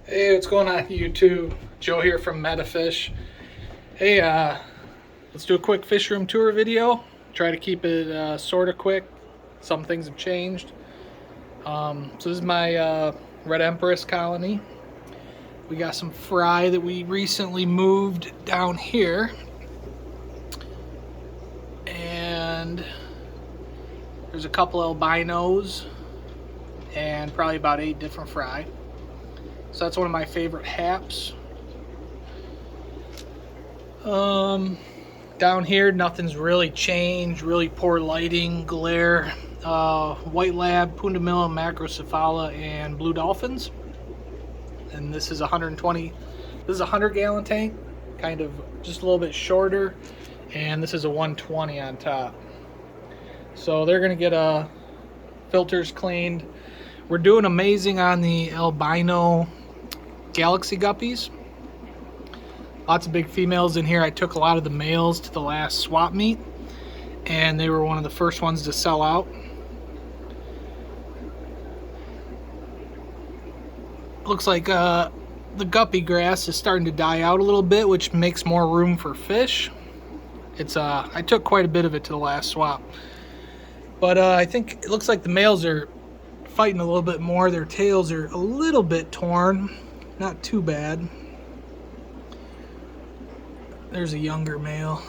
Hey, what's going on YouTube? Joe here from Metafish. Hey, let's do a quick fish room tour video. Try to keep it sort of quick. Some things have changed. So this is my Red Empress colony. We got some fry that we recently moved down here. And there's a couple albinos and probably about 8 different fry. So that's one of my favorite haps. Down here, nothing's really changed. Really poor lighting, glare. White lab, Pundamilla, Macrocephala, and blue dolphins. And this is 120. This is a 100-gallon tank, kind of just a little bit shorter, and this is a 120 on top. So they're gonna get filters cleaned. We're doing amazing on the albino galaxy guppies. Lots of big females in here. I took a lot of the males to the last swap meet, and they were one of the first ones to sell out. Looks like the guppy grass is starting to die out a little bit, which makes more room for fish. I took quite a bit of it to the last swap, but I think it looks like the males are fighting a little bit more. Their tails are a little bit torn, not too bad. There's a younger male.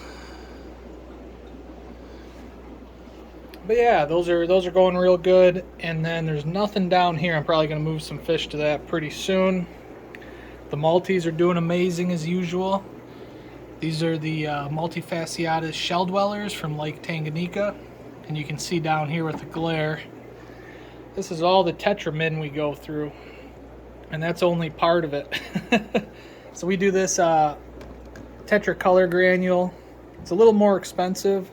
But yeah, those are going real good. And then there's nothing down here. I'm probably going to move some fish to that pretty soon. The Maltese are doing amazing as usual. These are the multifasciatus shell dwellers from Lake Tanganyika. And you can see down here with the glare, this is all the tetramin we go through. And that's only part of it. So we do this tetracolor granule. It's a little more expensive,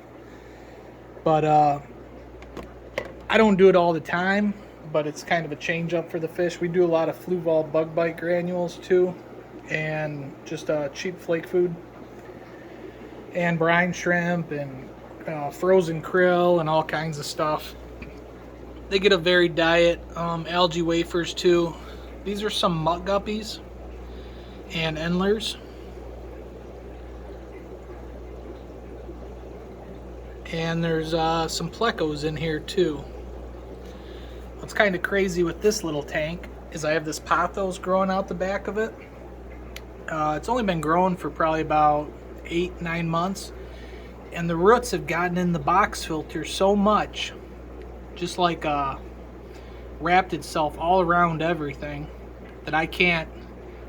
but I don't do it all the time, but it's kind of a change up for the fish. We do a lot of Fluval bug bite granules too, and just cheap flake food, and brine shrimp, and frozen krill, and all kinds of stuff. They get a varied diet. Algae wafers too. These are some mutt guppies and endlers. And there's some plecos in here too. What's kind of crazy with this little tank is I have this pothos growing out the back of it. It's only been growing for probably about 8-9 months, and the roots have gotten in the box filter so much, just like wrapped itself all around everything, that I can't,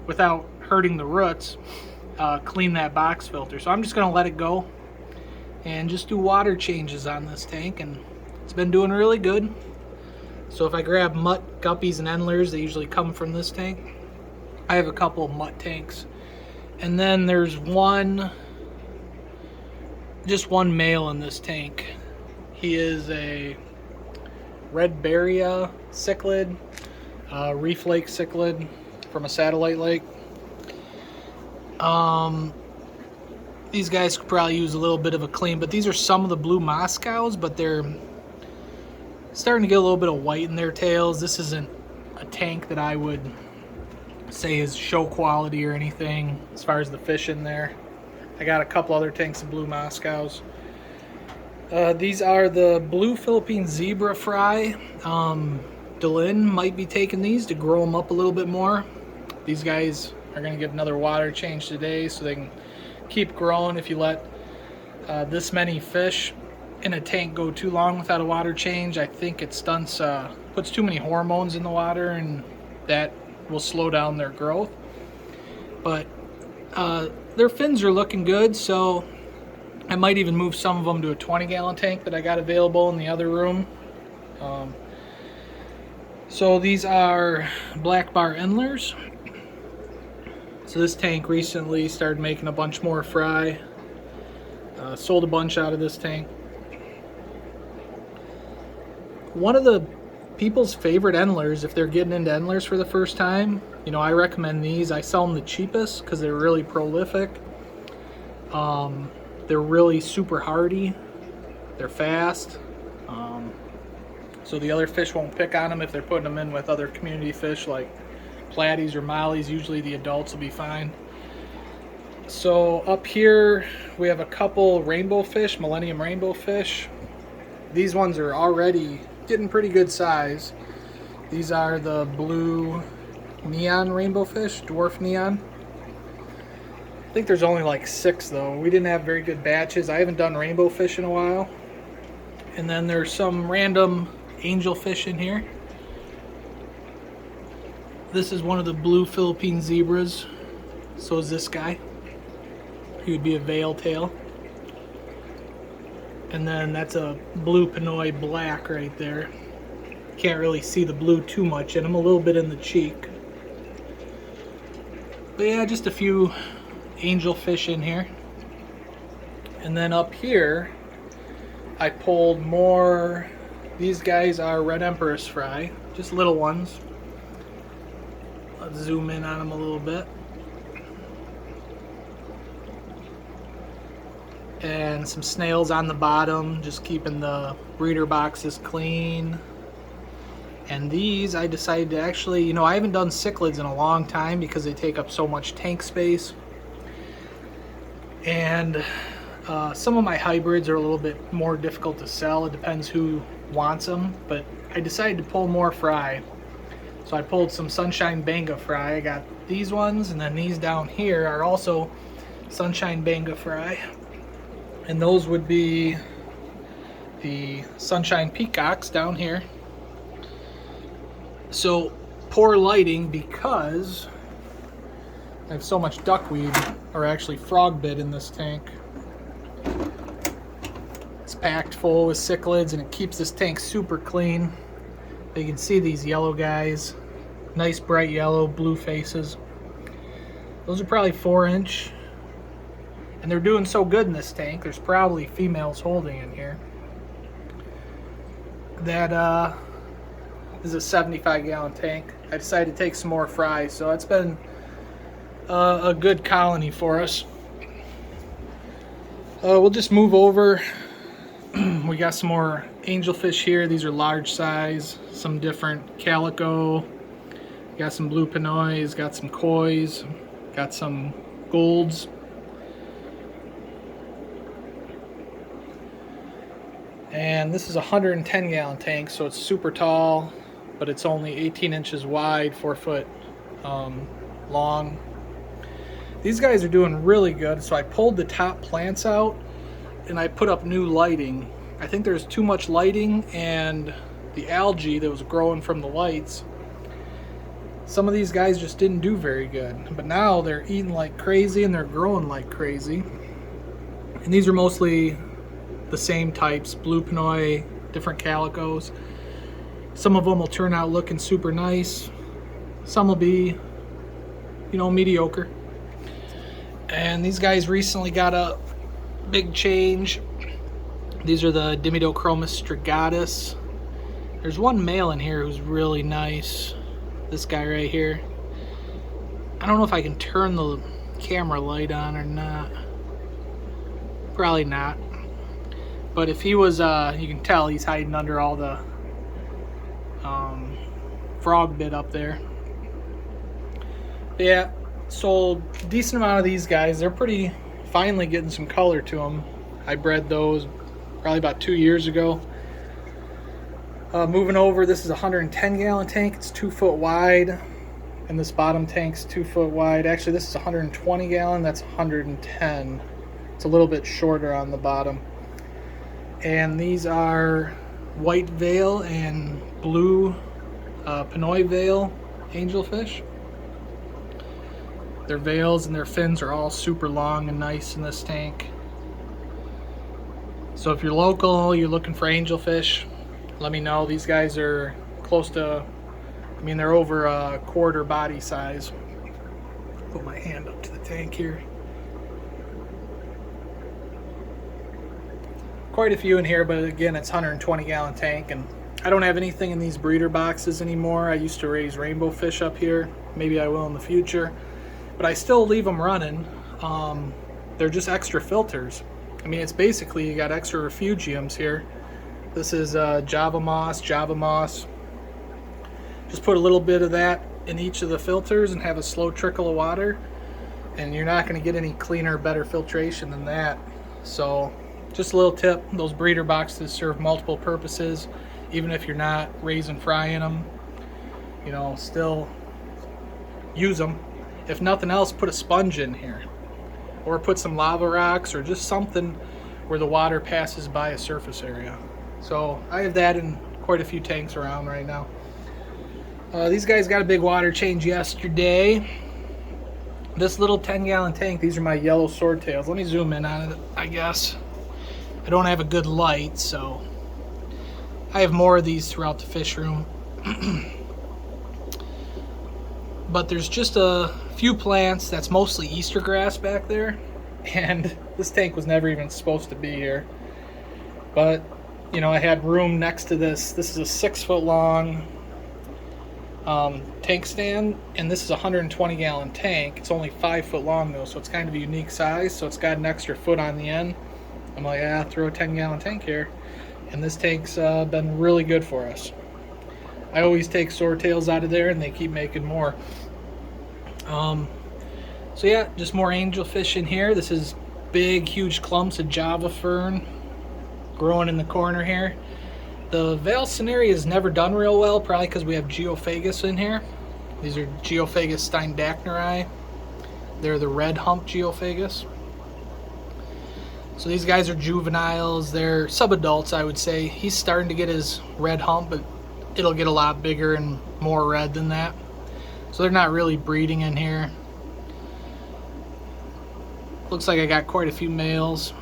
without hurting the roots, clean that box filter. So I'm just gonna let it go and just do water changes on this tank, and it's been doing really good. So if I grab mutt guppies and endlers, they usually come from this tank. I have a couple of mutt tanks, and then there's just one male in this tank. He is a red Barria cichlid, reef lake cichlid from a satellite lake. These guys could probably use a little bit of a clean, but these are some of the blue Moscows, but they're starting to get a little bit of white in their tails. This isn't a tank that I would say is show quality or anything as far as the fish in there. I got a couple other tanks of blue Moscows. These are the blue Philippine zebra fry. Delin might be taking these to grow them up a little bit more. These guys are going to get another water change today so they can keep growing. If you let this many fish in a tank go too long without a water change, I think it puts too many hormones in the water, and that will slow down their growth. But their fins are looking good, so I might even move some of them to a 20-gallon tank that I got available in the other room. So these are black bar endlers. So this tank recently started making a bunch more fry. Sold a bunch out of this tank. One of the people's favorite endlers, if they're getting into endlers for the first time, I recommend these. I sell them the cheapest because they're really prolific. They're really super hardy. They're fast. So the other fish won't pick on them if they're putting them in with other community fish like platies or mollies. Usually the adults will be fine. So up here we have a couple rainbow fish, Millennium rainbow fish. These ones are already getting pretty good size. These are the blue neon rainbow fish, dwarf neon. I think there's only like 6 though. We didn't have very good batches. I haven't done rainbow fish in a while. And then there's some random angel fish in here. This is one of the blue Philippine zebras. So is this guy. He would be a veil tail. And then that's a blue Pinoy black right there. Can't really see the blue too much in him, a little bit in the cheek. But yeah, just a few angel fish in here. And then up here I pulled more. These guys are red empress fry, just little ones. Let's zoom in on them a little bit. And some snails on the bottom, just keeping the breeder boxes clean. And these I decided to actually, you know, I haven't done cichlids in a long time because they take up so much tank space. And some of my hybrids are a little bit more difficult to sell. It depends who wants them. But I decided to pull more fry. So I pulled some Sunshine Banga fry. I got these ones, and then these down here are also Sunshine Banga fry. And those would be the Sunshine Peacocks down here. So poor lighting because I have so much duckweed, or actually frog bit, in this tank. It's packed full with cichlids and it keeps this tank super clean. You can see these yellow guys, nice bright yellow, blue faces. Those are probably 4-inch, and they're doing so good in this tank. There's probably females holding in here. That is a 75-gallon tank. I decided to take some more fry, so it's been a good colony for us. We'll just move over. We got some more angelfish here. These are large size, some different calico. Got some blue Pinoys, got some kois, got some golds. And this is a 110-gallon tank, so it's super tall, but it's only 18 inches wide, 4 foot long. These guys are doing really good, so I pulled the top plants out and I put up new lighting. I think there's too much lighting, and the algae that was growing from the lights, some of these guys just didn't do very good. But now they're eating like crazy and they're growing like crazy. And these are mostly the same types, blue Pinoy, different calicos. Some of them will turn out looking super nice. Some will be, you know, mediocre. And these guys recently got a big change. These are the Dimidochromis strigatus. There's one male in here who's really nice. This guy right here. I don't know if I can turn the camera light on or not. Probably not. But if he was, you can tell he's hiding under all the frog bit up there. But yeah, sold a decent amount of these guys. They're pretty finally getting some color to them. I bred those probably about 2 years ago. Moving over, this is a 110-gallon tank. It's 2 foot wide, and this bottom tank's 2 foot wide. Actually, this is 120-gallon. That's 110. It's a little bit shorter on the bottom. And these are white veil and blue Pinoy veil angelfish. Their veils and their fins are all super long and nice in this tank. So if you're local, you're looking for angelfish, let me know. These guys are close to, I mean, they're over a quarter body size. Put my hand up to the tank here. Quite a few in here, but again, it's 120-gallon tank, and I don't have anything in these breeder boxes anymore. I used to raise rainbow fish up here. Maybe I will in the future, but I still leave them running. They're just extra filters. I mean, it's basically, you got extra refugiums here. This is Java moss. Just put a little bit of that in each of the filters and have a slow trickle of water, and you're not going to get any cleaner, better filtration than that. So just a little tip, those breeder boxes serve multiple purposes. Even if you're not raising fry in them, you know, still use them. If nothing else, put a sponge in here, or put some lava rocks, or just something where the water passes by a surface area. So I have that in quite a few tanks around right now. These guys got a big water change yesterday. This little 10-gallon tank, these are my yellow swordtails. Let me zoom in on it, I guess. I don't have a good light, so I have more of these throughout the fish room. But there's just a few plants that's mostly Easter grass back there, and this tank was never even supposed to be here. But, you know, I had room next to this. This is a 6-foot long tank stand, and this is a 120-gallon tank. It's only 5 foot long though, so it's kind of a unique size. So it's got an extra foot on the end. I'm like, ah, throw a 10-gallon tank here, and this tank's been really good for us. I always take swordtails out of there, and they keep making more. So yeah, just more angelfish in here. This is big, huge clumps of Java fern growing in the corner here. The Vallisneria is never done real well, probably because we have Geophagus in here. These are Geophagus steindachnerii. They're the red hump Geophagus. So these guys are juveniles. They're subadults, I would say. He's starting to get his red hump, but it'll get a lot bigger and more red than that. So they're not really breeding in here. Looks like I got quite a few males.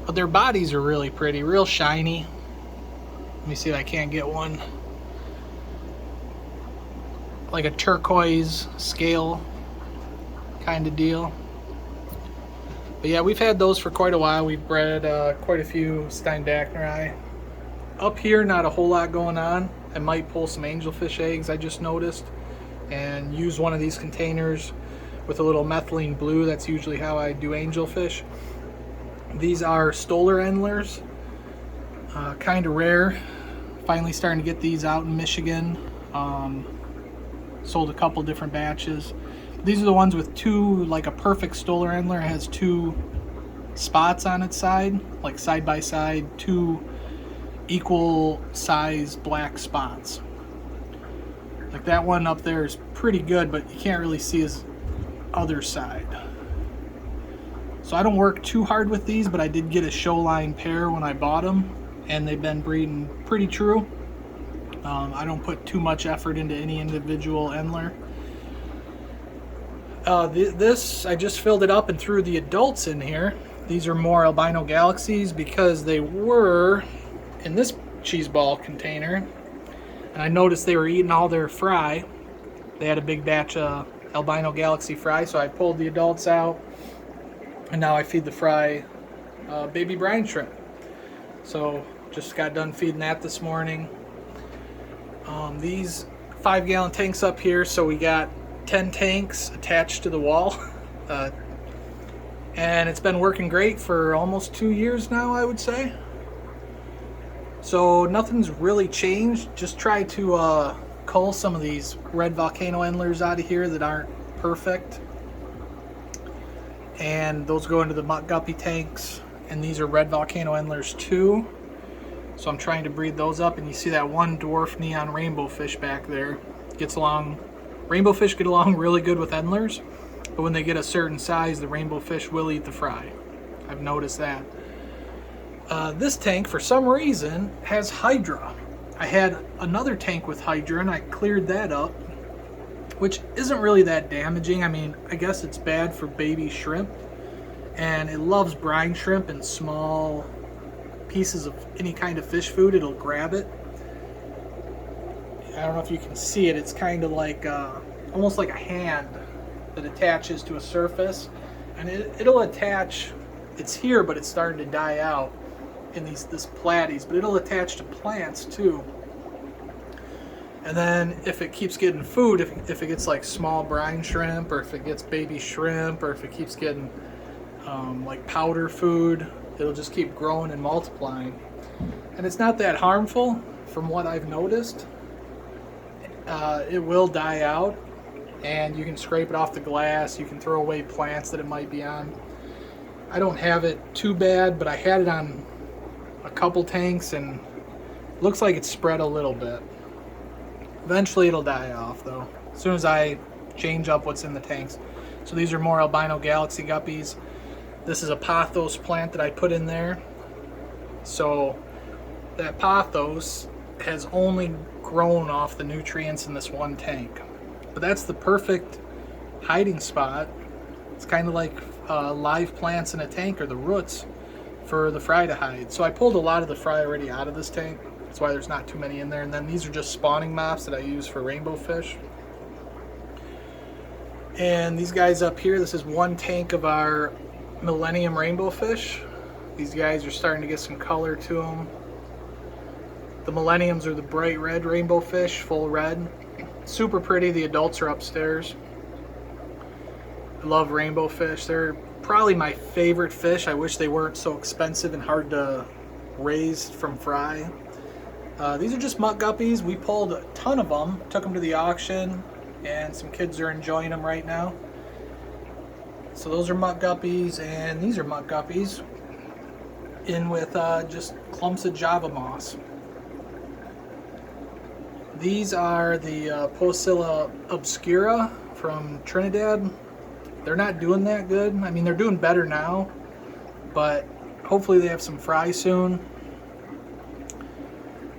But their bodies are really pretty, real shiny. Let me see if I can't get one. Like a turquoise scale kind of deal. But yeah, we've had those for quite a while. We've bred quite a few steindachnerii. Up here, not a whole lot going on. I might pull some angelfish eggs, I just noticed, and use one of these containers with a little methylene blue. That's usually how I do angelfish. These are Stoller Endlers, kind of rare. Finally starting to get these out in Michigan. Sold a couple different batches. These are the ones with two, like a perfect Stoller Endler has two spots on its side, like side by side, two equal size black spots. Like that one up there is pretty good, but you can't really see his other side. So I don't work too hard with these, but I did get a Showline pair when I bought them, and they've been breeding pretty true. I don't put too much effort into any individual Endler. This, I just filled it up and threw the adults in here. These are more albino galaxies because they were in this cheese ball container, and I noticed they were eating all their fry. They had a big batch of albino galaxy fry, so I pulled the adults out, and now I feed the fry baby brine shrimp. So just got done feeding that this morning. These 5-gallon tanks up here, so we got 10 tanks attached to the wall. And it's been working great for almost 2 years now, I would say. So nothing's really changed. Just try to cull some of these red volcano endlers out of here that aren't perfect. And those go into the muck guppy tanks. And these are red volcano endlers too. So I'm trying to breed those up. And you see that one dwarf neon rainbow fish back there. Gets along. Rainbow fish get along really good with endlers. But when they get a certain size, the rainbow fish will eat the fry. I've noticed that. This tank, for some reason, has Hydra. I had another tank with Hydra, and I cleared that up, which isn't really that damaging. I mean, I guess it's bad for baby shrimp, and it loves brine shrimp and small pieces of any kind of fish food. It'll grab it. I don't know if you can see it. It's kind of like, almost like a hand that attaches to a surface, and it'll attach. It's here, but it's starting to die out in this platies, but it'll attach to plants too. And then if it keeps getting food, if it gets like small brine shrimp, or if it gets baby shrimp, or if it keeps getting like powder food, it'll just keep growing and multiplying. And it's not that harmful from what I've noticed. it will die out, and you can scrape it off the glass. You can throw away plants that it might be on. I don't have it too bad, but I had it on a couple tanks, and it looks like it's spread a little bit. Eventually it'll die off though, as soon as I change up what's in the tanks. So these are more albino galaxy guppies. This is a pothos plant that I put in there. So that pothos has only grown off the nutrients in this one tank. But that's the perfect hiding spot. It's kind of like live plants in a tank, or the roots for the fry to hide. So I pulled a lot of the fry already out of this tank. That's why there's not too many in there. And then these are just spawning mops that I use for rainbow fish. And these guys up here, this is one tank of our Millennium rainbow fish. These guys are starting to get some color to them. The Millenniums are the bright red rainbow fish, full red. Super pretty. The adults are upstairs. I love rainbow fish. They're probably my favorite fish. I wish they weren't so expensive and hard to raise from fry. These are just muck guppies. We pulled a ton of them, took them to the auction, and some kids are enjoying them right now. So those are muck guppies, and these are muck guppies in with just clumps of Java moss. These are the Posilla obscura from Trinidad. They're not doing that good. I mean, they're doing better now, but hopefully they have some fry soon.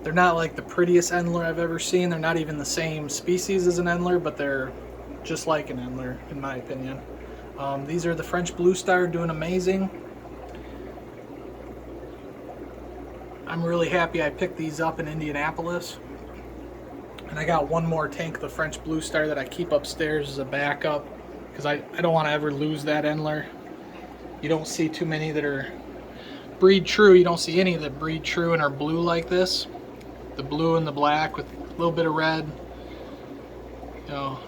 They're not like the prettiest Endler I've ever seen. They're not even the same species as an Endler, but they're just like an Endler in my opinion. These are the French Blue Star, doing amazing. I'm really happy I picked these up in Indianapolis. And I got one more tank of the French Blue Star that I keep upstairs as a backup, because I don't want to ever lose that Endler. You don't see too many that are breed true. You don't see any that breed true and are blue like this. The blue and the black with a little bit of red. You know,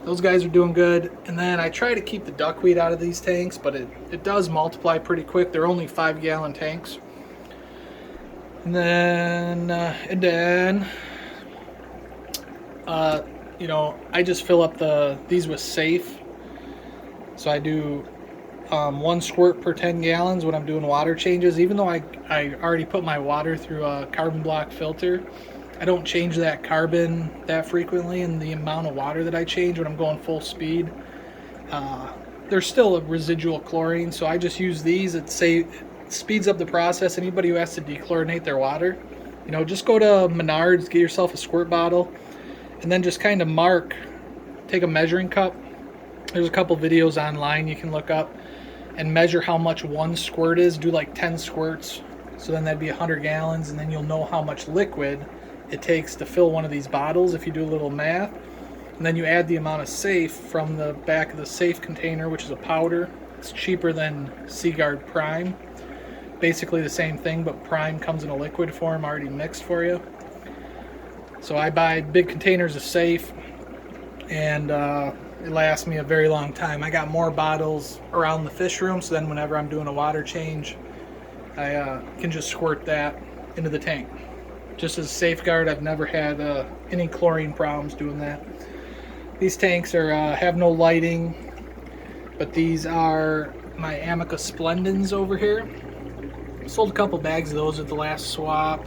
those guys are doing good. And then I try to keep the duckweed out of these tanks, but it does multiply pretty quick. They're only 5-gallon tanks. And then you know, I just fill up these with safe. So I do 1 squirt per 10 gallons when I'm doing water changes. Even though I already put my water through a carbon block filter, I don't change that carbon that frequently, and the amount of water that I change when I'm going full speed, there's still a residual chlorine, so I just use these. It speeds up the process. Anybody who has to dechlorinate their water, you know, just go to Menards, get yourself a squirt bottle, and then just kind of take a measuring cup. There's a couple videos online you can look up and measure how much 1 squirt is. Do like 10 squirts, so then that'd be 100 gallons, and then you'll know how much liquid it takes to fill one of these bottles if you do a little math. And then you add the amount of safe from the back of the safe container, which is a powder. It's cheaper than Seaguard Prime. Basically the same thing, but Prime comes in a liquid form already mixed for you. So I buy big containers of safe, and it lasts me a very long time. I got more bottles around the fish room, so then whenever I'm doing a water change, I can just squirt that into the tank. Just as a safeguard, I've never had any chlorine problems doing that. These tanks have no lighting, but these are my Amica Splendens over here. Sold a couple bags of those at the last swap.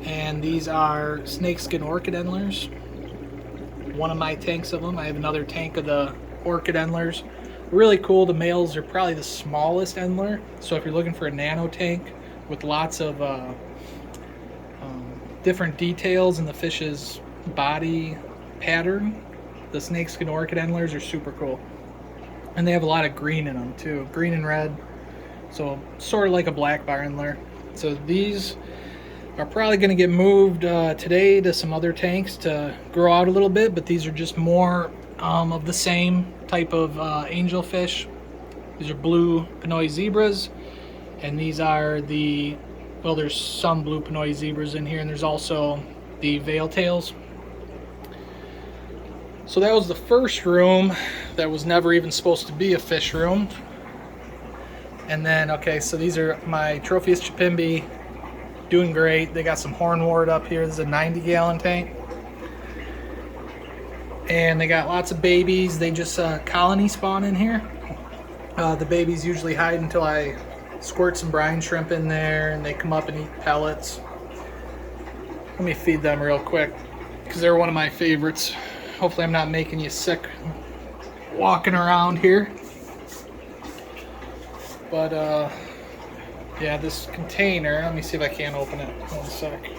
And these are snakeskin orchid endlers. One of my tanks of them. I have another tank of the orchid endlers. Really cool. The males are probably the smallest endler. So if you're looking for a nano tank with lots of different details in the fish's body pattern, the snakeskin orchid endlers are super cool. And they have a lot of green in them too. Green and red. So sort of like a black bar endler. So these are probably going to get moved today to some other tanks to grow out a little bit, but these are just more of the same type of angelfish. These are blue Pinoy zebras, and these are there's some blue Pinoy zebras in here, and there's also the veil tails. So that was the first room that was never even supposed to be a fish room. And then, okay, so these are my Tropheus chipimbi, doing great. They got some hornwort up here. This is a 90-gallon tank. And they got lots of babies. They just colony spawn in here. The babies usually hide until I squirt some brine shrimp in there and they come up and eat pellets. Let me feed them real quick because they're one of my favorites. Hopefully I'm not making you sick walking around here. But yeah, this container, let me see if I can open it. 1 sec.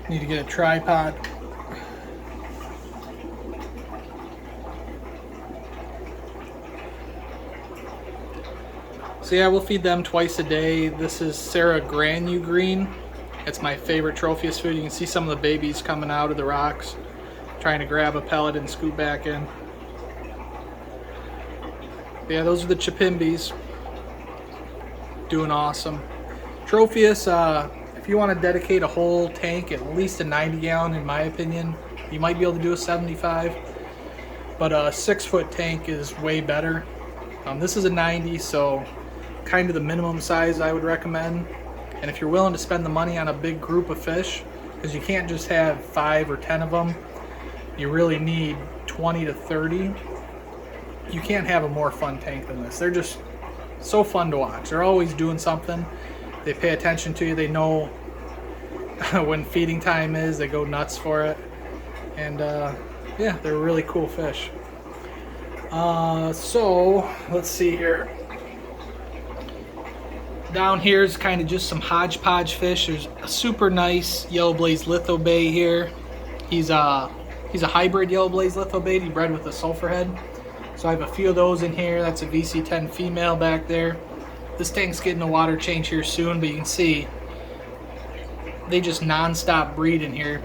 Need to get a tripod. So yeah, we'll feed them twice a day. This is Sarah Granu Green. It's my favorite Tropheus food. You can see some of the babies coming out of the rocks, trying to grab a pellet and scoot back in. Yeah, those are the Chipimbis. Doing awesome. Tropheus, if you want to dedicate a whole tank, at least a 90 gallon in my opinion, you might be able to do a 75, but a 6-foot tank is way better. This is a 90, so kind of the minimum size I would recommend. And if you're willing to spend the money on a big group of fish, because you can't just have 5 or 10 of them, you really need 20 to 30. You can't have a more fun tank than this. They're just so fun to watch. They're always doing something. They pay attention to you. They know when feeding time is. They go nuts for it. And yeah, they're really cool fish. So let's see here. Down here is kind of just some hodgepodge fish. There's a super nice yellow blaze lithobay here. He's a hybrid yellow blaze lithobay. He bred with a sulfur head. So I have a few of those in here. That's a VC10 female back there. This tank's getting a water change here soon, but you can see they just non-stop breed in here.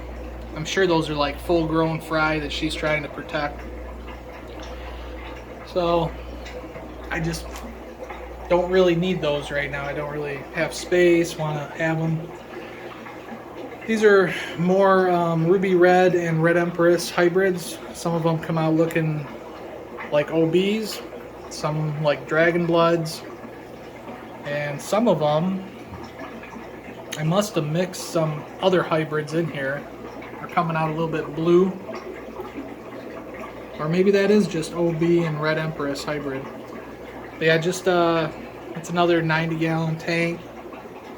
I'm sure those are like full-grown fry that she's trying to protect. So I just don't really need those right now. I don't really have space, want to have them. These are more ruby red and red empress hybrids. Some of them come out looking like OBs, some like dragon bloods, and some of them I must have mixed some other hybrids in here. They're coming out a little bit blue, or maybe that is just OB and red empress hybrid. But yeah, just it's another 90 gallon tank.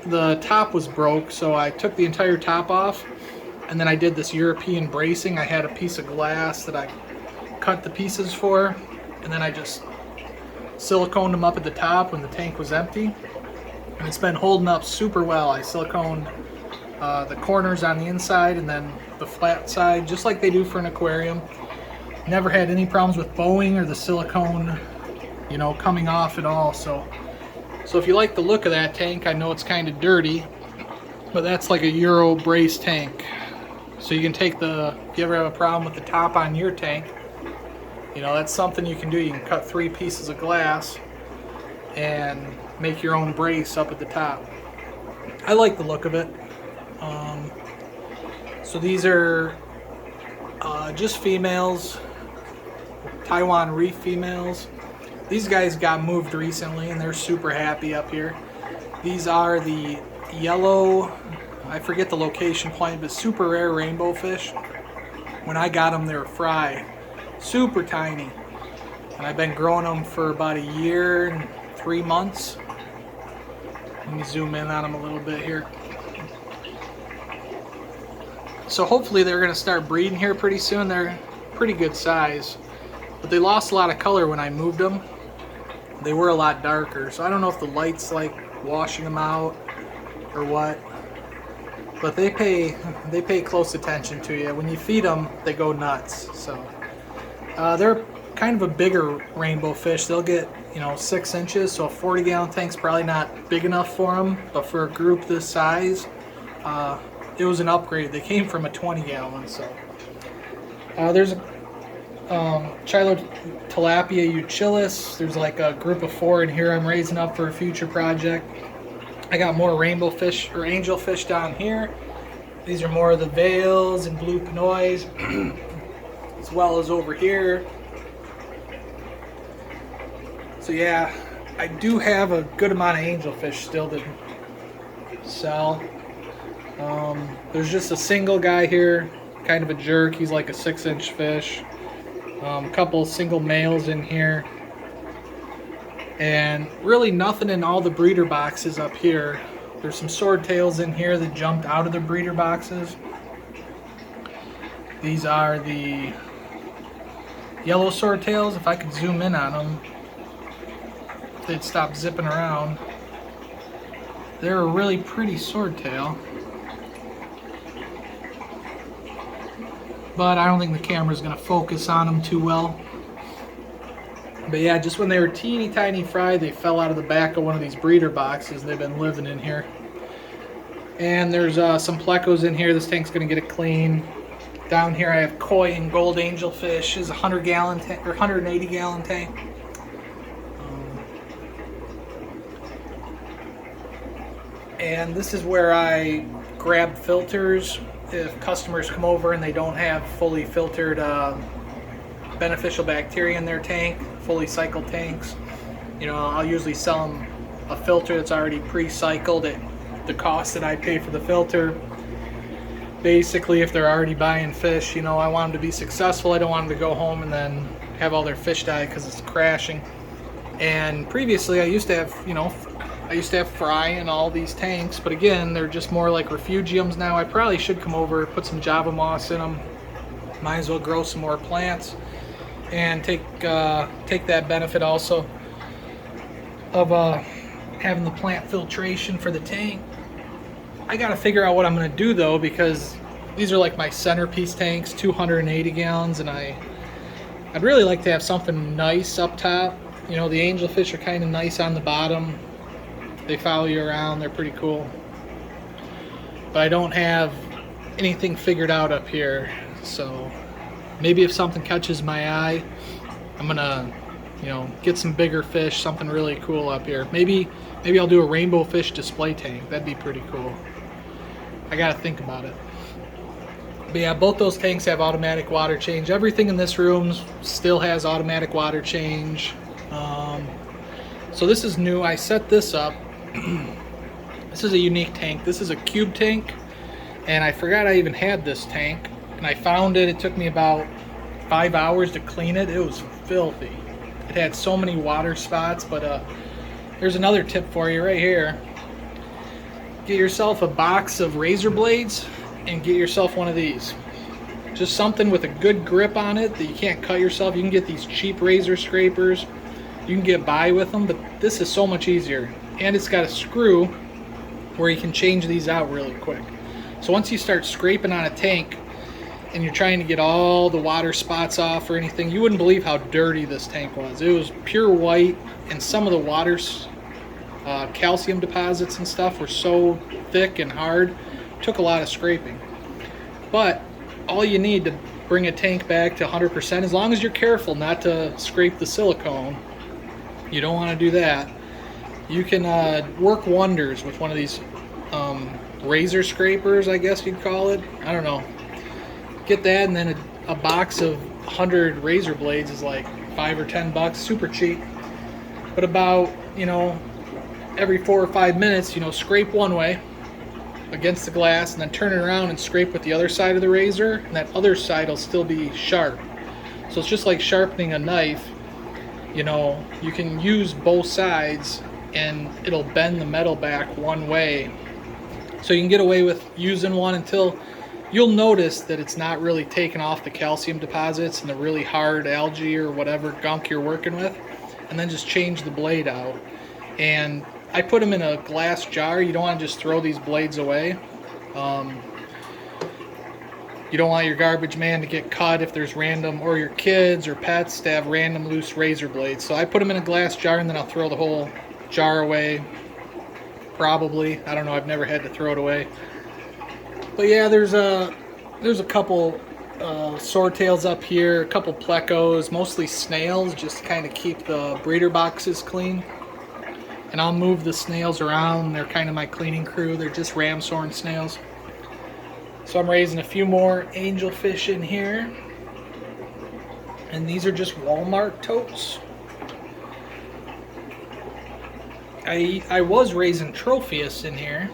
The top was broke, so I took the entire top off, and then I did this European bracing. I had a piece of glass that I cut the pieces for, and then I just siliconed them up at the top when the tank was empty, and it's been holding up super well. I siliconed the corners on the inside and then the flat side, just like they do for an aquarium. Never had any problems with bowing or the silicone, you know, coming off at all. So if you like the look of that tank, I know it's kind of dirty, but that's like a Euro brace tank. So you can take if you ever have a problem with the top on your tank, you know, that's something you can do. You can cut 3 pieces of glass and make your own brace up at the top. I like the look of it. So these are just females, Taiwan Reef females. These guys got moved recently and they're super happy up here. These are the yellow, I forget the location point, but super rare rainbow fish. When I got them, they were fry. Super tiny. And I've been growing them for about 1 year and 3 months. Let me zoom in on them a little bit here. So hopefully they're going to start breeding here pretty soon. They're pretty good size. But they lost a lot of color when I moved them. They were a lot darker. So I don't know if the light's like washing them out or what. But they pay close attention to you. When you feed them, they go nuts. So they're kind of a bigger rainbow fish. They'll get, you know, 6 inches. So a 40 gallon tank's probably not big enough for them. But for a group this size, it was an upgrade. They came from a 20 gallon. So there's a Chilo tilapia utilis. There's like a group of 4 in here I'm raising up for a future project. I got more rainbow fish or angel fish down here. These are more of the veils and blue pinoys, as well as over here. So yeah, I do have a good amount of angel fish still sell. There's just a single guy here, kind of a jerk. He's like a 6-inch fish. A couple single males in here. And really nothing in all the breeder boxes up here. There's some swordtails in here that jumped out of the breeder boxes. These are the yellow swordtails. If I could zoom in on them, they'd stop zipping around. They're a really pretty swordtail. But I don't think the camera's going to focus on them too well. But yeah, just when they were teeny tiny fry, they fell out of the back of one of these breeder boxes. They've been living in here. And there's some plecos in here. This tank's going to get it clean. Down here I have koi and gold angelfish. Is a 100-gallon tank or 180-gallon tank. And this is where I grab filters if customers come over and they don't have fully filtered beneficial bacteria in their tank, fully cycled tanks. You know, I'll usually sell them a filter that's already pre-cycled at the cost that I pay for the filter. Basically, if they're already buying fish, you know, I want them to be successful. I don't want them to go home and then have all their fish die because it's crashing. And previously I used to have, you know, fry in all these tanks, but again, they're just more like refugiums now. I probably should come over, put some Java moss in them. Might as well grow some more plants and take that benefit also of having the plant filtration for the tank. I gotta figure out what I'm gonna do though, because these are like my centerpiece tanks, 280 gallons, and I'd really like to have something nice up top. You know, the angelfish are kind of nice on the bottom. They follow you around, they're pretty cool. But I don't have anything figured out up here, so maybe if something catches my eye, I'm gonna, you know, get some bigger fish, something really cool up here. Maybe I'll do a rainbow fish display tank. That'd be pretty cool. I gotta think about it. But yeah, both those tanks have automatic water change. Everything in this room still has automatic water change. So this is new. I set this up. This is a unique tank. This is a cube tank, and I forgot I even had this tank, and I found it. It took me about 5 hours to clean it. It was filthy. It had so many water spots. But there's another tip for you right here. Get yourself a box of razor blades and get yourself one of these. Just something with a good grip on it that you can't cut yourself. You can get these cheap razor scrapers. You can get by with them, but this is so much easier. And it's got a screw where you can change these out really quick. So once you start scraping on a tank and you're trying to get all the water spots off or anything, you wouldn't believe how dirty this tank was. It was pure white, and some of the water's calcium deposits and stuff were so thick and hard. It took a lot of scraping. But all you need to bring a tank back to 100%, as long as you're careful not to scrape the silicone, you don't want to do that. You can work wonders with one of these razor scrapers, I guess you'd call it. I don't know. Get that, and then a box of 100 razor blades is like $5 or $10, super cheap. But about, you know, every 4 or 5 minutes, you know, scrape one way against the glass and then turn it around and scrape with the other side of the razor, and that other side will still be sharp. So it's just like sharpening a knife. You know, you can use both sides and it'll bend the metal back one way. So you can get away with using one until you'll notice that it's not really taking off the calcium deposits and the really hard algae or whatever gunk you're working with, and then just change the blade out. And I put them in a glass jar. You don't want to just throw these blades away. You don't want your garbage man to get cut if there's random, or your kids or pets to have random loose razor blades. So I put them in a glass jar, and then I'll throw the whole jar away. Probably. I don't know. I've never had to throw it away. But yeah, there's a couple swordtails up here, a couple plecos, mostly snails, just to kind of keep the breeder boxes clean. And I'll move the snails around. They're kind of my cleaning crew. They're just ramshorn snails. So I'm raising a few more angelfish in here. And these are just Walmart totes. I was raising Tropheus in here.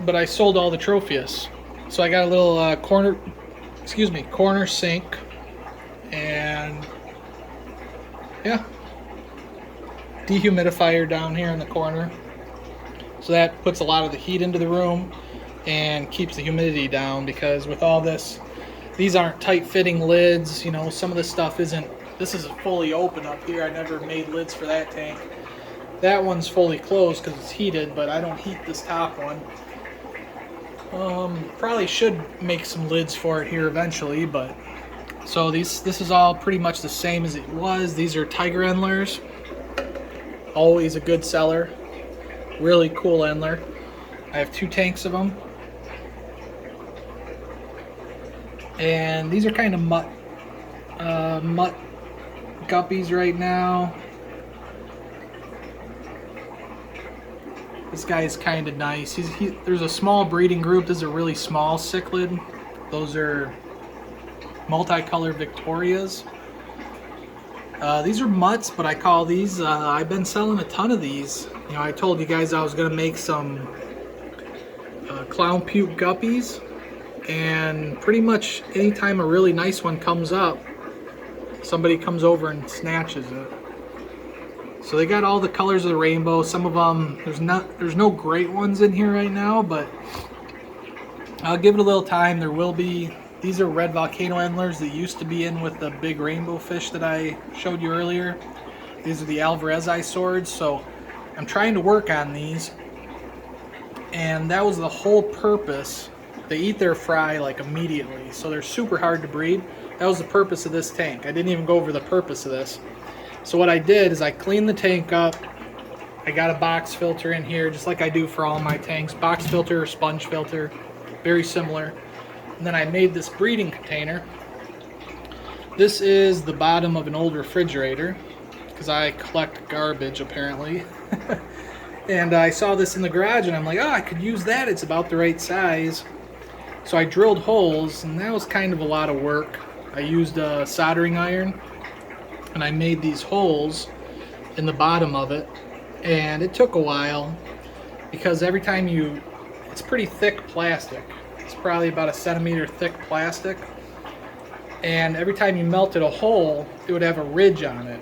but I sold all the Tropheus. So I got a little corner sink, and yeah, dehumidifier down here in the corner. So that puts a lot of the heat into the room and keeps the humidity down, because with all this, these aren't tight fitting lids, you know, some of this stuff isn't, this is fully open up here. I never made lids for that tank. That one's fully closed because it's heated, but I don't heat this top one. Probably should make some lids for it here eventually, but so this is all pretty much the same as it was. These are Tiger Endlers, always a good seller, really cool Endler. I have 2 tanks of them, and these are kind of mutt guppies right now. This guy is kind of nice. There's a small breeding group. This is a really small cichlid. Those are multicolor Victorias. These are mutts, but I call these, I've been selling a ton of these. You know, I told you guys I was going to make some clown puke guppies, and pretty much anytime a really nice one comes up, somebody comes over and snatches it. So they got all the colors of the rainbow. Some of them, there's no great ones in here right now, but I'll give it a little time. There will be. These are red volcano endlers that used to be in with the big rainbow fish that I showed you earlier. These are the Alvarezi swords, so I'm trying to work on these, and that was the whole purpose. They eat their fry like immediately, so they're super hard to breed. That was the purpose of this tank. I didn't even go over the purpose of this. So what I did is I cleaned the tank up. I got a box filter in here, just like I do for all my tanks. Box filter, sponge filter, very similar. And then I made this breeding container. This is the bottom of an old refrigerator, because I collect garbage apparently. And I saw this in the garage and I'm like, oh, I could use that. It's about the right size. So I drilled holes, and that was kind of a lot of work. I used a soldering iron, and I made these holes in the bottom of it, and it took a while because every time it's pretty thick plastic. It's probably about 1 centimeter thick plastic, and every time you melted a hole, it would have a ridge on it.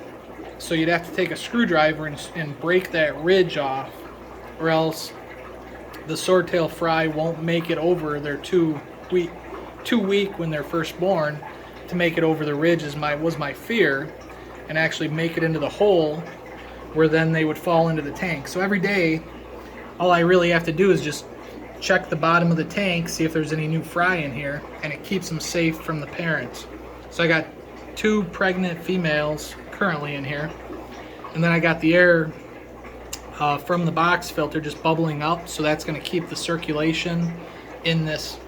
So you'd have to take a screwdriver and break that ridge off, or else the swordtail fry won't make it over. They're too weak when they're first born to make it over the ridge, was my fear, and actually make it into the hole where then they would fall into the tank. So every day, all I really have to do is just check the bottom of the tank, see if there's any new fry in here, and it keeps them safe from the parents. So I got 2 pregnant females currently in here, and then I got the air from the box filter just bubbling up, so that's going to keep the circulation in this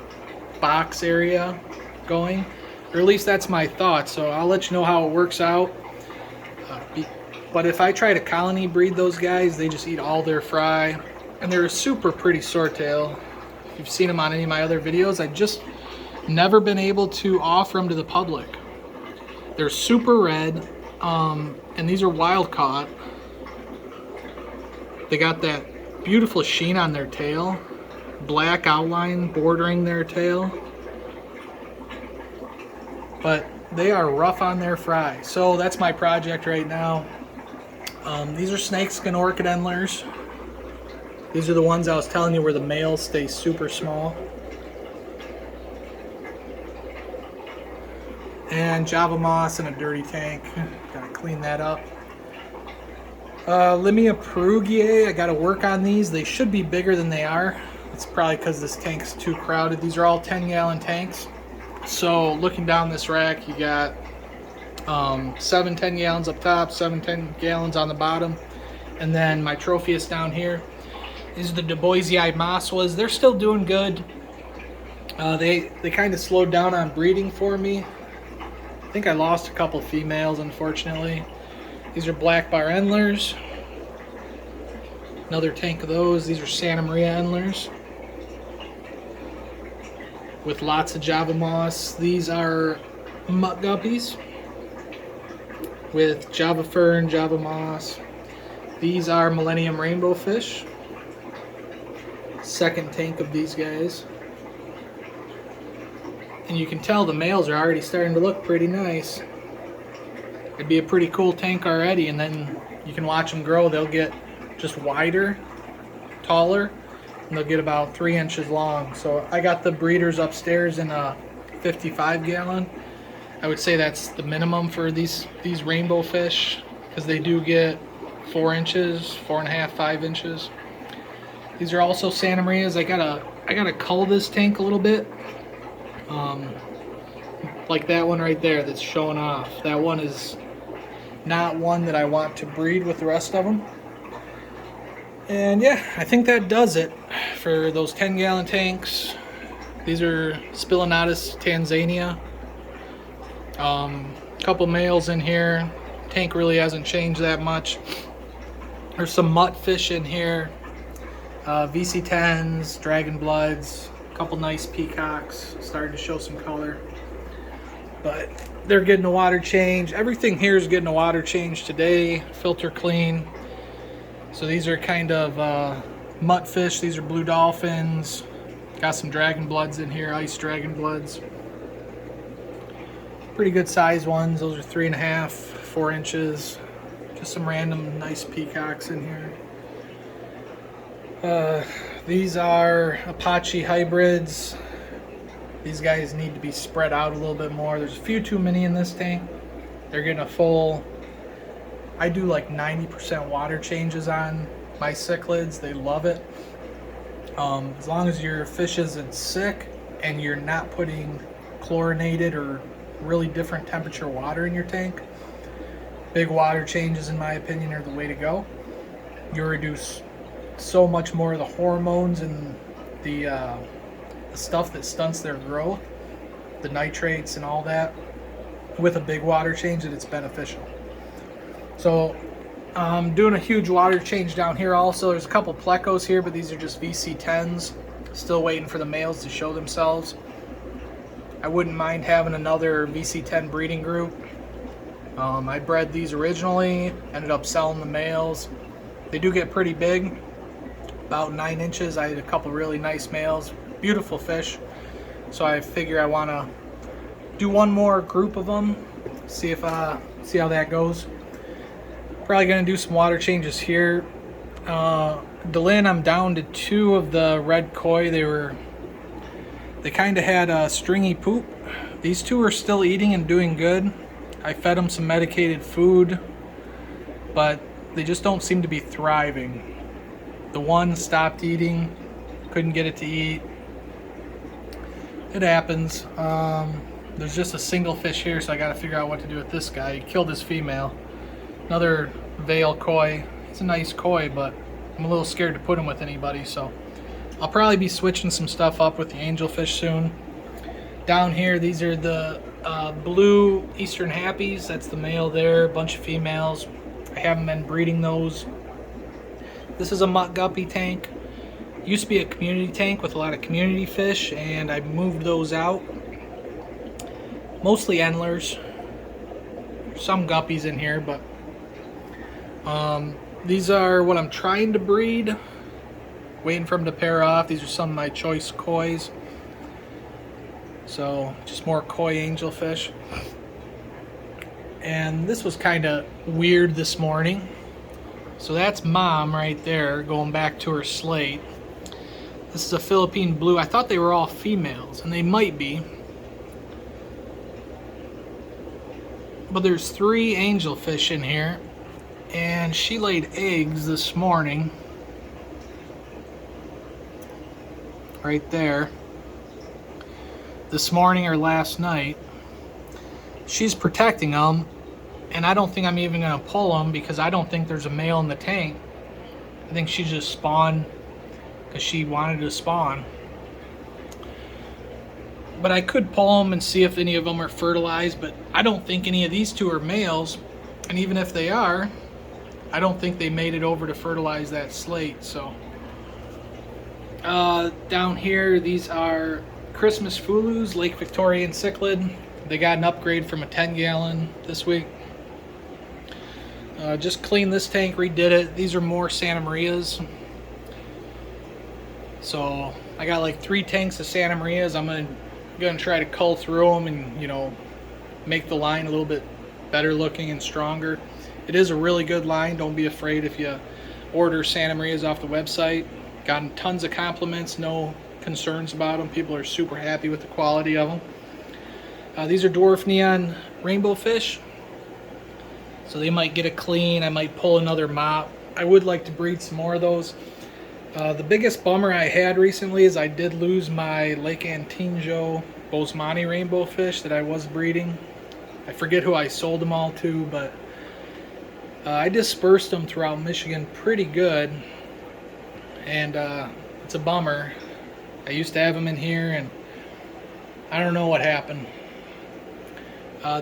box area going, or at least that's my thought. So I'll let you know how it works out. But if I try to colony breed those guys, they just eat all their fry, and they're a super pretty swordtail. If you've seen them on any of my other videos, I've just never been able to offer them to the public. They're super red, and these are wild caught. They got that beautiful sheen on their tail, black outline bordering their tail, but they are rough on their fry. So that's my project right now. These are snakeskin orchid endlers. These are the ones I was telling you where the males stay super small. And Java moss in a dirty tank. Gotta clean that up. Limia perugiae, I gotta work on these. They should be bigger than they are. It's probably because this tank's too crowded. These are all 10-gallon tanks. So looking down this rack, you got 7 10 gallons up top, 7 10 gallons on the bottom, and then my Tropheus down here. These are the Duboisii Maswas. They're still doing good. They kind of slowed down on breeding for me. I think I lost a couple females, unfortunately. These are black bar endlers. Another tank of those. These are Santa Maria endlers with lots of Java moss. These are mutt guppies with Java fern, Java moss. These are Millennium rainbow fish. second tank of these guys. And you can tell the males are already starting to look pretty nice. It'd be a pretty cool tank already, and then you can watch them grow. They'll get just wider, taller, and they'll get about 3 inches long. So I got the breeders upstairs in a 55 gallon. I would say that's the minimum for these rainbow fish, because they do get 4 inches, 4.5, 5 inches. These are also Santa Marias. I gotta cull this tank a little bit. Like that one right there that's showing off. That one is not one that I want to breed with the rest of them. And yeah, I think that does it for those 10-gallon tanks. These are Spillonatus Tanzania. Couple males in here. Tank really hasn't changed that much. There's some mutt fish in here. VC10s, Dragon Bloods, a couple nice peacocks, starting to show some color. But they're getting a water change. Everything here is getting a water change today. Filter clean. So these are kind of mutt fish. These are blue dolphins. Got some Dragon Bloods in here, ice Dragon Bloods. Pretty good size ones. Those are 3.5, 4 inches. Just some random nice peacocks in here. These are Apache hybrids. These guys need to be spread out a little bit more. There's a few too many in this tank. They're getting a full, I do like 90% water changes on my cichlids. They love it. As long as your fish isn't sick and you're not putting chlorinated or really different temperature water in your tank, big water changes, in my opinion, are the way to go. You reduce so much more of the hormones and the stuff that stunts their growth, the nitrates and all that, with a big water change, that it's beneficial. So I'm doing a huge water change down here also. There's a couple plecos here, but these are just VC10s. Still waiting for the males to show themselves. I wouldn't mind having another VC10 breeding group. I bred these originally, ended up selling the males. They do get pretty big, about 9 inches. I had a couple really nice males, beautiful fish. So I figure I want to do one more group of them, see how that goes. Probably going to do some water changes here. Delin, I'm down to 2 of the red koi. They kind of had a stringy poop. These 2 are still eating and doing good. I fed them some medicated food, but they just don't seem to be thriving. The one stopped eating, couldn't get it to eat. It happens. There's just a single fish here, so I got to figure out what to do with this guy. He killed his female. Another veil koi. It's a nice koi, but I'm a little scared to put him with anybody, so I'll probably be switching some stuff up with the angelfish soon. Down here, these are the blue Eastern Happies. That's the male there, a bunch of females. I haven't been breeding those. This is a mutt guppy tank. Used to be a community tank with a lot of community fish, and I moved those out. Mostly endlers. Some guppies in here, but these are what I'm trying to breed. Waiting for them to pair off. These are some of my choice kois. So just more koi angelfish. And this was kind of weird this morning. So that's Mom right there, going back to her slate. This is a Philippine blue. I thought they were all females, and they might be. But there's 3 angelfish in here, and she laid eggs this morning. Right there. This morning or last night. She's protecting them, and I don't think I'm even going to pull them because I don't think there's a male in the tank. I think she just spawned because she wanted to spawn. But I could pull them and see if any of them are fertilized, but I don't think any of these 2 are males, and even if they are, I don't think they made it over to fertilize that slate. So down here, these are Christmas Fulus, Lake Victorian cichlid. They got an upgrade from a 10-gallon this week. Just cleaned this tank, redid it. These are more Santa Marias. So I got like 3 tanks of Santa Marias. I'm gonna try to cull through them and, you know, make the line a little bit better looking and stronger. It is a really good line. Don't be afraid if you order Santa Marias off the website. Gotten tons of compliments, no concerns about them. People are super happy with the quality of them. These are dwarf neon rainbow fish, so they might get a clean. I might pull another mop. I would like to breed some more of those. The biggest bummer I had recently is I did lose my Lake Antinjo Bosemani rainbow fish that I was breeding. I forget who I sold them all to, but I dispersed them throughout Michigan pretty good, and it's a bummer. I used to have them in here, and I don't know what happened.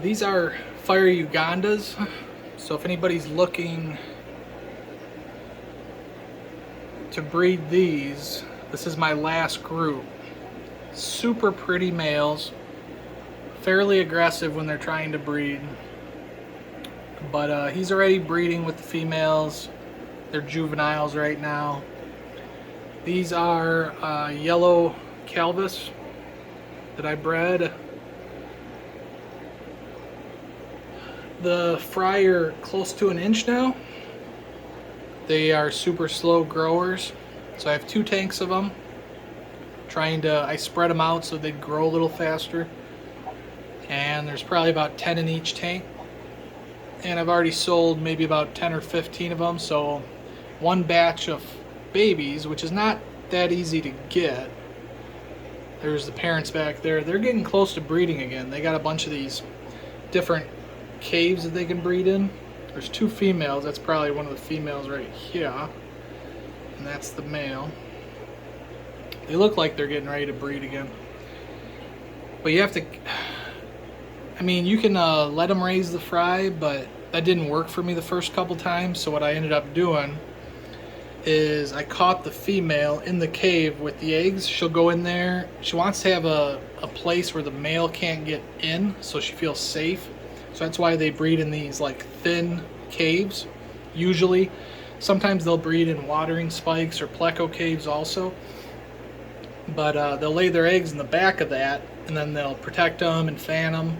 These are Fire Ugandas, so if anybody's looking to breed these, this is my last group. Super pretty males, fairly aggressive when they're trying to breed, but he's already breeding with the females. They're juveniles right now. These are yellow Calvis that I bred. The fry are close to 1 inch now. They are super slow growers, so I have 2 tanks of them. I spread them out so they'd grow a little faster, and there's probably about 10 in each tank, and I've already sold maybe about 10 or 15 of them. So one batch of babies, which is not that easy to get. There's the parents back there. They're getting close to breeding again. They got a bunch of these different caves that they can breed in. There's 2 females. That's probably one of the females right here, and that's the male. They look like they're getting ready to breed again, but you have to, I mean, you can let them raise the fry, but that didn't work for me the first couple times. So what I ended up doing is I caught the female in the cave with the eggs. She'll go in there. She wants to have a place where the male can't get in, so she feels safe. So that's why they breed in these like thin caves usually. Sometimes they'll breed in watering spikes or pleco caves also, but they'll lay their eggs in the back of that, and then they'll protect them and fan them.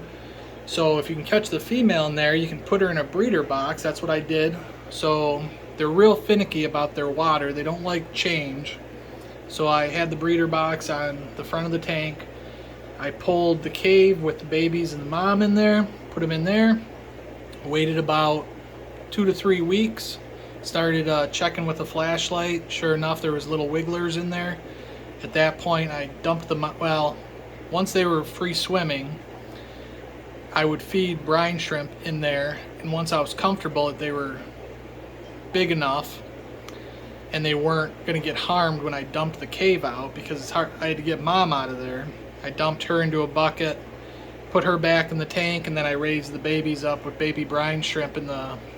So if you can catch the female in there, you can put her in a breeder box. That's what I did. So they're real finicky about their water. They don't like change. So I had the breeder box on the front of the tank. I pulled the cave with the babies and the mom in there, put them in there, waited about 2 to 3 weeks, started checking with a flashlight. Sure enough, there was little wigglers in there. At that point, I dumped them. Well, once they were free swimming, I would feed brine shrimp in there, and once I was comfortable that they were big enough and they weren't going to get harmed when I dumped the cave out, because it's hard, I had to get mom out of there. I dumped her into a bucket, put her back in the tank, and then I raised the babies up with baby brine shrimp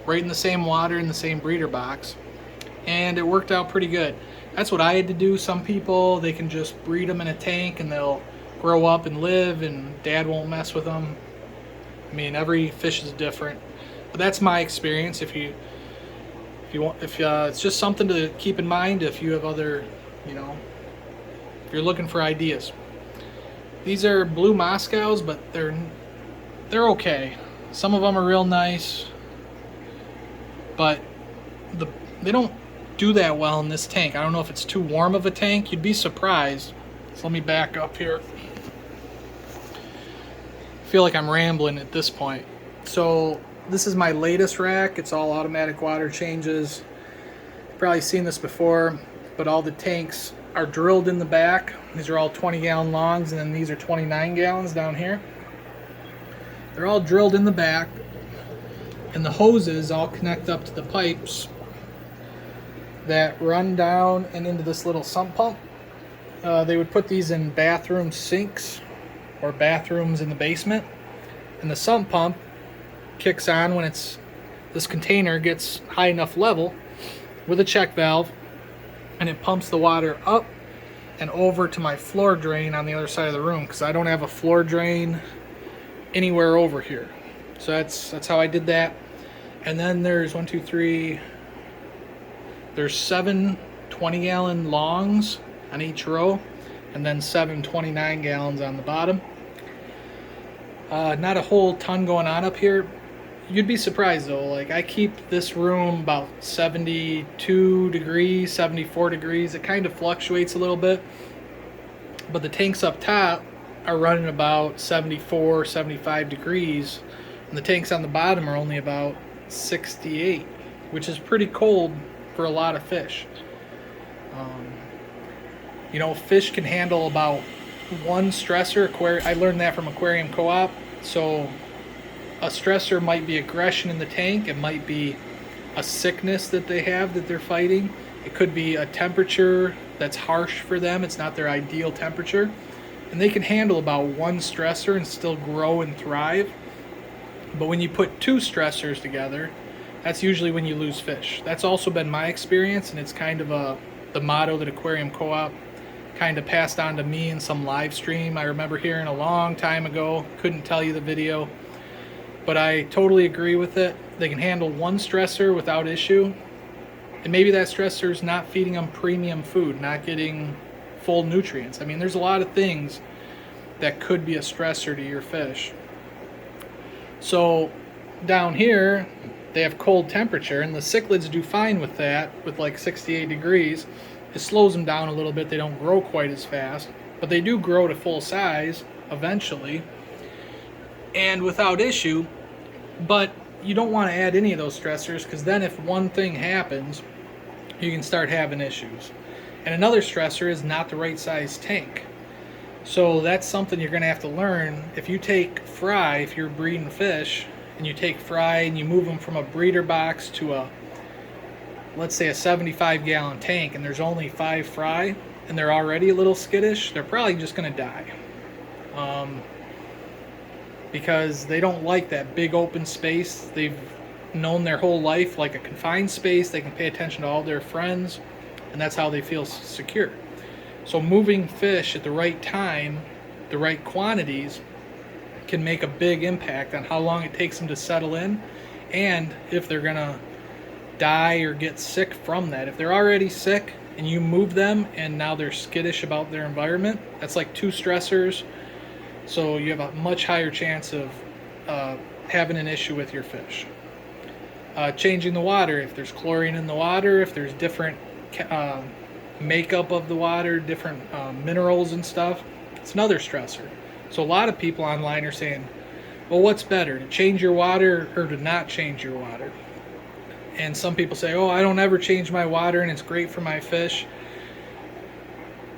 right in the same water in the same breeder box, and it worked out pretty good. That's what I had to do. Some people, they can just breed them in a tank and they'll grow up and live, and dad won't mess with them. I mean, every fish is different, but that's my experience. If it's just something to keep in mind if you have other, if you're looking for ideas. These are blue Moscows, but they're okay. Some of them are real nice, but they don't do that well in this tank. I don't know if it's too warm of a tank. You'd be surprised. So let me back up here. I feel like I'm rambling at this point. So this is my latest rack. It's all automatic water changes. You've probably seen this before, but all the tanks are drilled in the back. These are all 20-gallon longs, and then these are 29 gallons down here. They're all drilled in the back, and the hoses all connect up to the pipes that run down and into this little sump pump. They would put these in bathroom sinks or bathrooms in the basement, and the sump pump kicks on when this container gets high enough level with a check valve, and it pumps the water up and over to my floor drain on the other side of the room, because I don't have a floor drain anywhere over here. So that's how I did that. And then there's there's 7 20-gallon longs on each row, and then 7 29-gallons on the bottom. Not a whole ton going on up here. You'd be surprised though, like I keep this room about 72 degrees, 74 degrees. It kind of fluctuates a little bit, but the tanks up top are running about 74, 75 degrees, and the tanks on the bottom are only about 68, which is pretty cold for a lot of fish. You know, fish can handle about one stressor. I learned that from Aquarium Co-op. So a stressor might be aggression in the tank. It might be a sickness that they have that they're fighting. It could be a temperature that's harsh for them. It's not their ideal temperature. And they can handle about one stressor and still grow and thrive. But when you put two stressors together, that's usually when you lose fish. That's also been my experience, and it's kind of the motto that Aquarium Co-op kind of passed on to me in some live stream I remember hearing a long time ago. Couldn't tell you the video, but I totally agree with it. They can handle one stressor without issue, and maybe that stressor is not feeding them premium food, not getting full nutrients. I mean, there's a lot of things that could be a stressor to your fish. So down here they have cold temperature, and the cichlids do fine with that, with like 68 degrees. It slows them down a little bit. They don't grow quite as fast, but they do grow to full size eventually and without issue. But you don't want to add any of those stressors, because then if one thing happens, you can start having issues. And another stressor is not the right size tank. So that's something you're going to have to learn. If you take fry, if you're breeding fish, and you take fry and you move them from a breeder box to a, let's say a 75-gallon tank, and there's only 5 fry, and they're already a little skittish, they're probably just going to die. Because they don't like that big open space. They've known their whole life like a confined space. They can pay attention to all their friends, and that's how they feel secure. So moving fish at the right time, the right quantities, can make a big impact on how long it takes them to settle in, and if they're going to die or get sick from that. If they're already sick and you move them and now they're skittish about their environment, that's like 2 stressors. So you have a much higher chance of having an issue with your fish. Changing the water, if there's chlorine in the water, if there's different makeup of the water, different minerals and stuff, it's another stressor. So a lot of people online are saying, well, what's better, to change your water or to not change your water? And some people say, oh, I don't ever change my water and it's great for my fish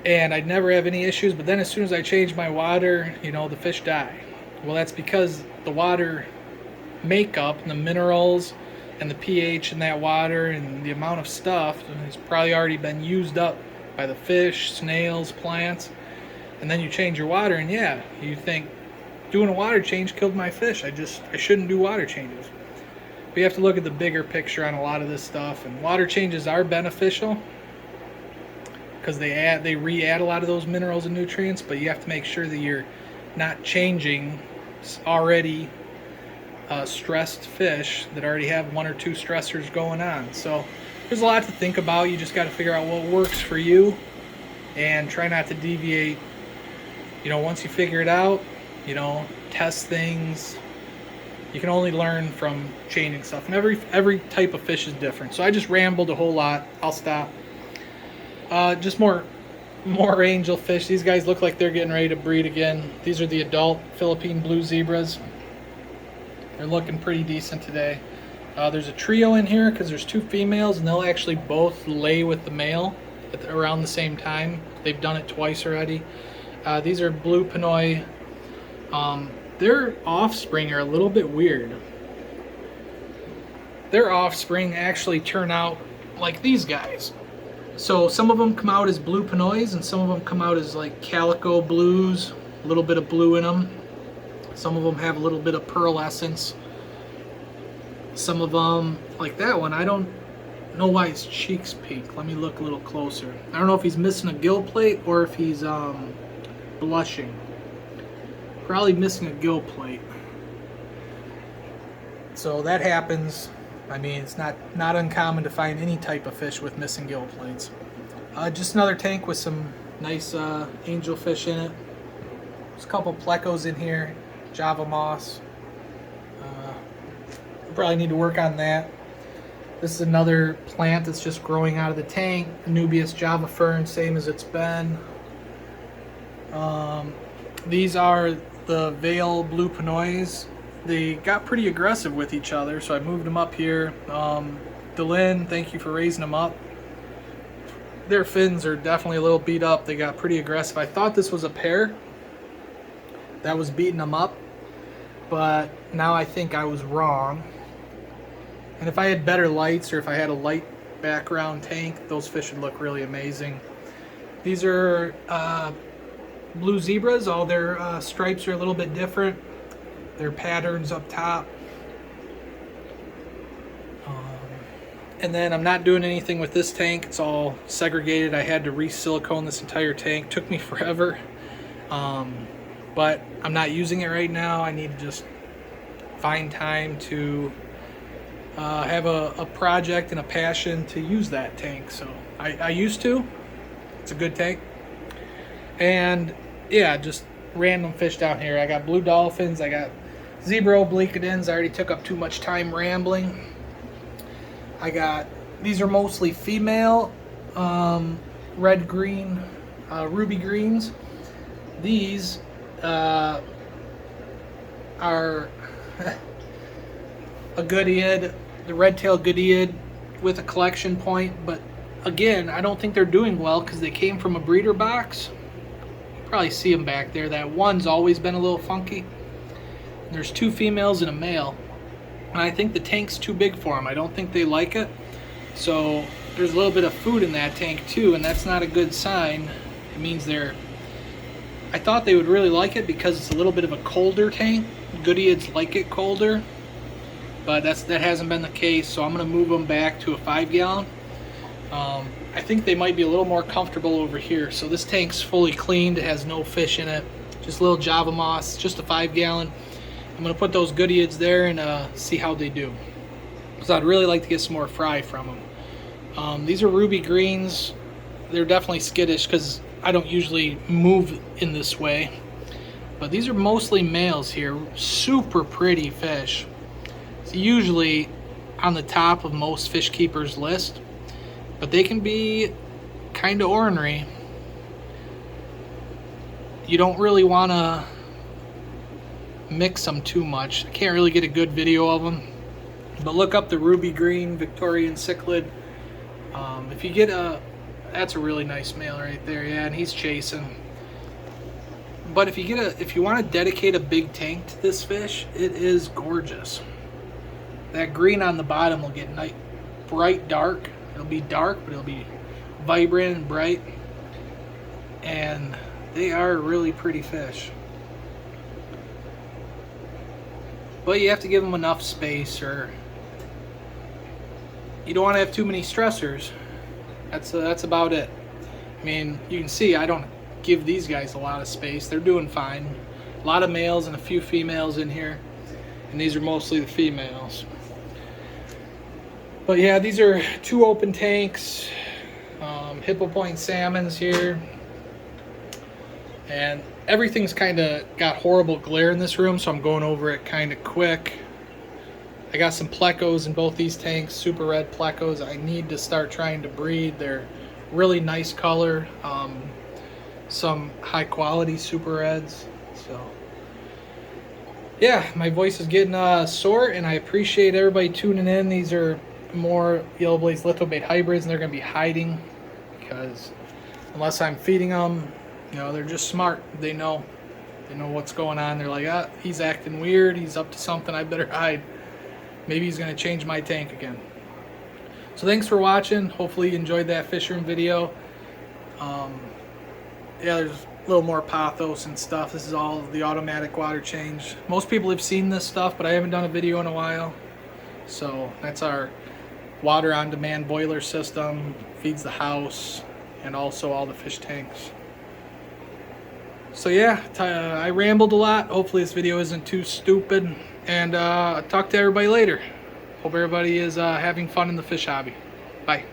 and I'd never have any issues, but then as soon as I change my water, you know, the fish die. Well, that's because the water makeup and the minerals and the pH in that water and the amount of stuff has probably already been used up by the fish, snails, plants. And then you change your water and yeah, you think doing a water change killed my fish. I shouldn't do water changes. But you have to look at the bigger picture on a lot of this stuff, and water changes are beneficial because they re-add a lot of those minerals and nutrients, but you have to make sure that you're not changing already stressed fish that already have 1 or 2 stressors going on. So there's a lot to think about. You just got to figure out what works for you and try not to deviate. You know, once you figure it out, you know, test things. You can only learn from changing stuff, and every type of fish is different. So I just rambled a whole lot. I'll stop. Just more angelfish. These guys look like they're getting ready to breed again. These are the adult Philippine blue zebras. They're looking pretty decent today. There's a trio in here because there's 2 females, and they'll actually both lay with the male around the same time. They've done it twice already. These are blue Pinoy. Their offspring are a little bit weird. Their offspring actually turn out like these guys. So some of them come out as blue Pinoys, and some of them come out as like calico blues, a little bit of blue in them. Some of them have a little bit of pearlescence. Some of them, like that one, I don't know why his cheek's pink. Let me look a little closer. I don't know if he's missing a gill plate or if he's blushing. Probably missing a gill plate. So that happens. I mean, it's not uncommon to find any type of fish with missing gill plates. Just another tank with some Nice angelfish in it. There's a couple plecos in here, Java moss. Probably need to work on that. This is another plant that's just growing out of the tank. Nubius Java fern, same as it's been. These are the Vale Blue Pinoys. They got pretty aggressive with each other, so I moved them up here. Delin, thank you for raising them up. Their fins are definitely a little beat up. They got pretty aggressive. I thought this was a pair that was beating them up, but now I think I was wrong. And if I had better lights, or if I had a light background tank, those fish would look really amazing. These are blue zebras. All their stripes are a little bit different. Their patterns up top. And then I'm not doing anything with this tank. It's all segregated. I had to re-silicone this entire tank. Took me forever. But I'm not using it right now. I need to just find time to have a project and a passion to use that tank. So I used to. It's a good tank. And yeah, just random fish down here. I got blue dolphins. I got zebra obliquidins. I already took up too much time rambling. I got, these are mostly female red green ruby greens. These are a Goodid, the red-tailed Goodid with a collection point, but again, I don't think they're doing well because they came from a breeder box. You probably see them back there. That one's always been a little funky. There's 2 females and a male, and I think the tank's too big for them. I don't think they like it, so there's a little bit of food in that tank too, and that's not a good sign. It means I thought they would really like it because it's a little bit of a colder tank. Goodids like it colder, but that hasn't been the case, so I'm going to move them back to a 5-gallon. I think they might be a little more comfortable over here. So this tank's fully cleaned. It has no fish in it, just a little Java moss, just a 5-gallon. I'm going to put those Goodids there and see how they do, because I'd really like to get some more fry from them. These are ruby greens. They're definitely skittish because I don't usually move in this way, but these are mostly males here. Super pretty fish. It's usually on the top of most fish keepers' list, but they can be kind of ornery. You don't really want to mix them too much. I can't really get a good video of them, but look up the ruby green Victorian cichlid. If you get that's a really nice male right there, yeah, and he's chasing. But if you want to dedicate a big tank to this fish, it is gorgeous. That green on the bottom will get bright dark. It'll be dark, but it'll be vibrant and bright, and they are really pretty fish. But you have to give them enough space, or you don't want to have too many stressors. That's about it. I mean, you can see I don't give these guys a lot of space. They're doing fine. A lot of males and a few females in here, and these are mostly the females. But yeah, these are 2 open tanks, Hippo Point salmons here, and everything's kind of got horrible glare in this room, so I'm going over it kind of quick. I got some plecos in both these tanks, super red plecos. I need to start trying to breed. They're really nice color, some high quality super reds. So yeah, my voice is getting sore, and I appreciate everybody tuning in. These are more Yellow Blaze Lithobait hybrids, and they're going to be hiding because unless I'm feeding them, you know, they're just smart. They know what's going on. They're like, ah, he's acting weird. He's up to something. I better hide. Maybe he's going to change my tank again. So thanks for watching. Hopefully you enjoyed that fisherman video. Yeah, there's a little more pothos and stuff. This is all the automatic water change. Most people have seen this stuff, but I haven't done a video in a while. So that's our water on demand boiler system. Feeds the house and also all the fish tanks. So yeah, I rambled a lot. Hopefully this video isn't too stupid. And talk to everybody later. Hope everybody is having fun in the fish hobby. Bye.